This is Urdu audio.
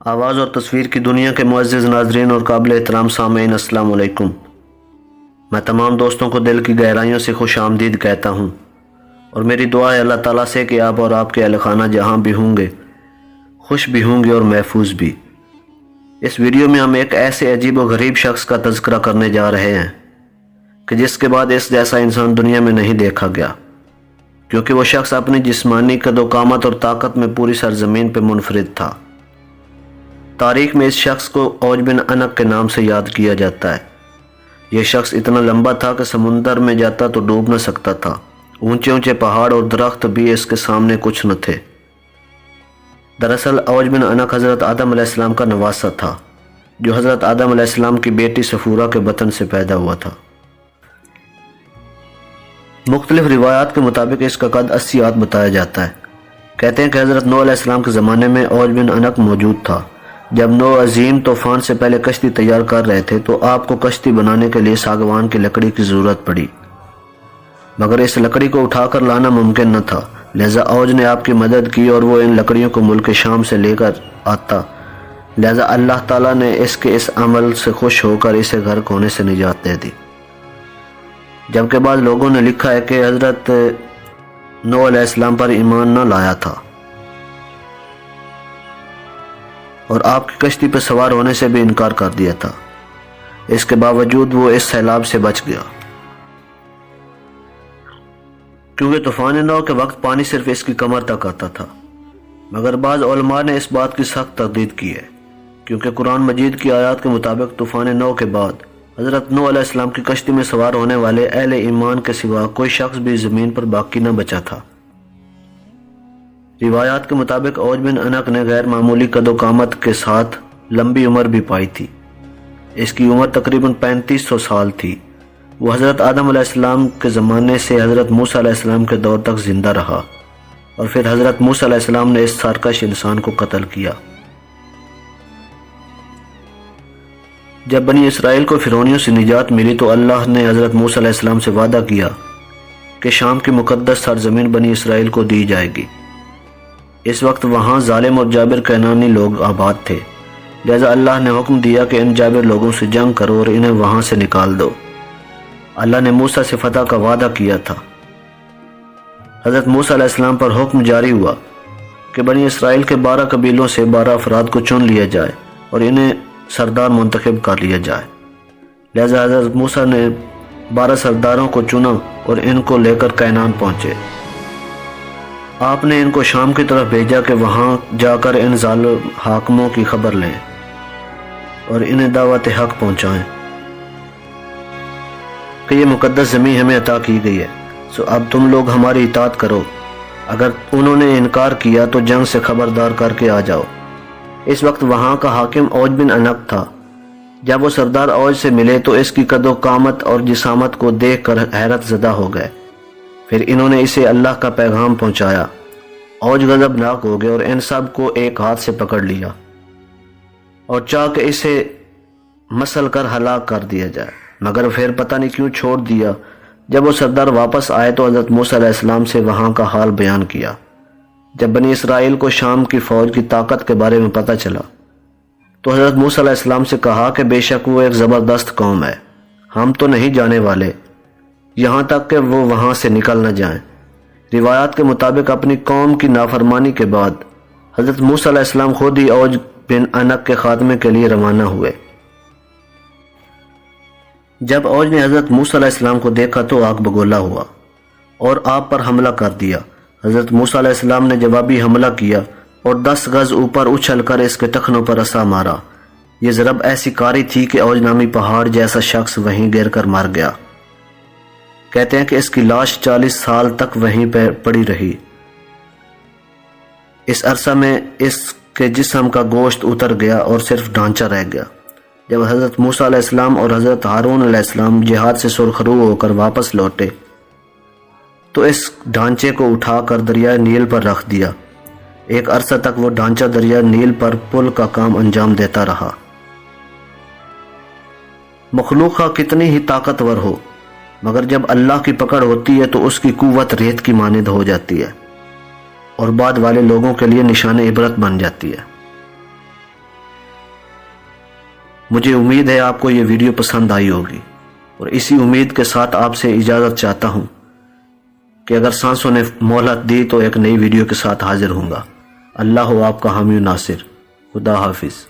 آواز اور تصویر کی دنیا کے معزز ناظرین اور قابل احترام سامعین، السلام علیکم۔ میں تمام دوستوں کو دل کی گہرائیوں سے خوش آمدید کہتا ہوں، اور میری دعا ہے اللہ تعالیٰ سے کہ آپ اور آپ کے اہل خانہ جہاں بھی ہوں گے خوش بھی ہوں گے اور محفوظ بھی۔ اس ویڈیو میں ہم ایک ایسے عجیب و غریب شخص کا تذکرہ کرنے جا رہے ہیں کہ جس کے بعد اس جیسا انسان دنیا میں نہیں دیکھا گیا، کیونکہ وہ شخص اپنی جسمانی قد و قامت اور طاقت میں پوری سرزمین پہ منفرد تھا۔ تاریخ میں اس شخص کو اوج بن عنق کے نام سے یاد کیا جاتا ہے۔ یہ شخص اتنا لمبا تھا کہ سمندر میں جاتا تو ڈوب نہ سکتا تھا، اونچے اونچے پہاڑ اور درخت بھی اس کے سامنے کچھ نہ تھے۔ دراصل اوج بن عنق حضرت آدم علیہ السلام کا نواسہ تھا، جو حضرت آدم علیہ السلام کی بیٹی صفورہ کے بطن سے پیدا ہوا تھا۔ مختلف روایات کے مطابق اس کا قد 80 ہاتھ بتایا جاتا ہے۔ کہتے ہیں کہ حضرت نوح علیہ السلام کے زمانے میں اوج بن عنق موجود تھا۔ جب نوح عظیم طوفان سے پہلے کشتی تیار کر رہے تھے تو آپ کو کشتی بنانے کے لیے ساگوان کی لکڑی کی ضرورت پڑی، مگر اس لکڑی کو اٹھا کر لانا ممکن نہ تھا، لہذا اوج نے آپ کی مدد کی اور وہ ان لکڑیوں کو ملک شام سے لے کر آتا۔ لہذا اللہ تعالیٰ نے اس کے اس عمل سے خوش ہو کر اسے غرق ہونے سے نجات دے دی۔ جبکہ بعض لوگوں نے لکھا ہے کہ حضرت نوح علیہ السلام پر ایمان نہ لایا تھا اور آپ کی کشتی پہ سوار ہونے سے بھی انکار کر دیا تھا، اس کے باوجود وہ اس سیلاب سے بچ گیا، کیونکہ طوفان نوح کے وقت پانی صرف اس کی کمر تک آتا تھا۔ مگر بعض علماء نے اس بات کی سخت تردید کی ہے، کیونکہ قرآن مجید کی آیات کے مطابق طوفان نوح کے بعد حضرت نوح علیہ السلام کی کشتی میں سوار ہونے والے اہل ایمان کے سوا کوئی شخص بھی زمین پر باقی نہ بچا تھا۔ روایات کے مطابق اوج بن عنق نے غیر معمولی قد و قامت کے ساتھ لمبی عمر بھی پائی تھی۔ اس کی عمر تقریباً 3500 سال تھی۔ وہ حضرت آدم علیہ السلام کے زمانے سے حضرت موسیٰ علیہ السلام کے دور تک زندہ رہا، اور پھر حضرت موسیٰ علیہ السلام نے اس سرکش انسان کو قتل کیا۔ جب بنی اسرائیل کو فرعونیوں سے نجات ملی تو اللہ نے حضرت موسیٰ علیہ السلام سے وعدہ کیا کہ شام کی مقدس سرزمین بنی اسرائیل کو دی جائے گی۔ اس وقت وہاں ظالم اور جابر کینانی لوگ آباد تھے، لہذا اللہ نے حکم دیا کہ ان جابر لوگوں سے جنگ کرو اور انہیں وہاں سے نکال دو۔ اللہ نے موسیٰ سے فتح کا وعدہ کیا تھا۔ حضرت موسیٰ علیہ السلام پر حکم جاری ہوا کہ بنی اسرائیل کے 12 قبیلوں سے 12 افراد کو چن لیا جائے اور انہیں سردار منتخب کر لیا جائے۔ لہذا حضرت موسیٰ نے 12 سرداروں کو چنا اور ان کو لے کر کینان پہنچے۔ آپ نے ان کو شام کی طرف بھیجا کہ وہاں جا کر ان ظالم حاکموں کی خبر لیں اور انہیں دعوت حق پہنچائیں کہ یہ مقدس زمین ہمیں عطا کی گئی ہے، سو اب تم لوگ ہماری اطاعت کرو۔ اگر انہوں نے انکار کیا تو جنگ سے خبردار کر کے آ جاؤ۔ اس وقت وہاں کا حاکم اوج بن عنق تھا۔ جب وہ سردار اوج سے ملے تو اس کی قد و قامت اور جسامت کو دیکھ کر حیرت زدہ ہو گئے۔ پھر انہوں نے اسے اللہ کا پیغام پہنچایا۔ اوج غضبناک ہو گئے اور ان سب کو ایک ہاتھ سے پکڑ لیا اور چاہ کہ اسے مسل کر ہلاک کر دیا جائے، مگر پھر پتہ نہیں کیوں چھوڑ دیا۔ جب وہ سردار واپس آئے تو حضرت موسیٰ علیہ السلام سے وہاں کا حال بیان کیا۔ جب بنی اسرائیل کو شام کی فوج کی طاقت کے بارے میں پتہ چلا تو حضرت موسیٰ علیہ السلام سے کہا کہ بے شک وہ ایک زبردست قوم ہے، ہم تو نہیں جانے والے یہاں تک کہ وہ وہاں سے نکل نہ جائیں۔ روایات کے مطابق اپنی قوم کی نافرمانی کے بعد حضرت موسیٰ علیہ السلام خود ہی اوج بن عنق کے خاتمے کے لیے روانہ ہوئے۔ جب اوج نے حضرت موسیٰ علیہ السلام کو دیکھا تو آگ بگولا ہوا اور آپ پر حملہ کر دیا۔ حضرت موسیٰ علیہ السلام نے جوابی حملہ کیا اور 10 گز اوپر اچھل کر اس کے ٹخنوں پر عصا مارا۔ یہ ضرب ایسی کاری تھی کہ اوج نامی پہاڑ جیسا شخص وہیں گر کر مر گیا۔ کہتے ہیں کہ اس کی لاش 40 سال تک وہیں پہ پڑی رہی۔ اس عرصہ میں اس کے جسم کا گوشت اتر گیا اور صرف ڈھانچہ رہ گیا۔ جب حضرت موسیٰ علیہ السلام اور حضرت ہارون علیہ السلام جہاد سے سرخرو ہو کر واپس لوٹے تو اس ڈھانچے کو اٹھا کر دریائے نیل پر رکھ دیا۔ ایک عرصہ تک وہ ڈھانچہ دریائے نیل پر پل کا کام انجام دیتا رہا۔ مخلوق کتنی ہی طاقتور ہو، مگر جب اللہ کی پکڑ ہوتی ہے تو اس کی قوت ریت کی مانند ہو جاتی ہے اور بعد والے لوگوں کے لیے نشان عبرت بن جاتی ہے۔ مجھے امید ہے آپ کو یہ ویڈیو پسند آئی ہوگی، اور اسی امید کے ساتھ آپ سے اجازت چاہتا ہوں کہ اگر سانسوں نے مہلت دی تو ایک نئی ویڈیو کے ساتھ حاضر ہوں گا۔ اللہ ہو آپ کا حامی و ناصر۔ خدا حافظ۔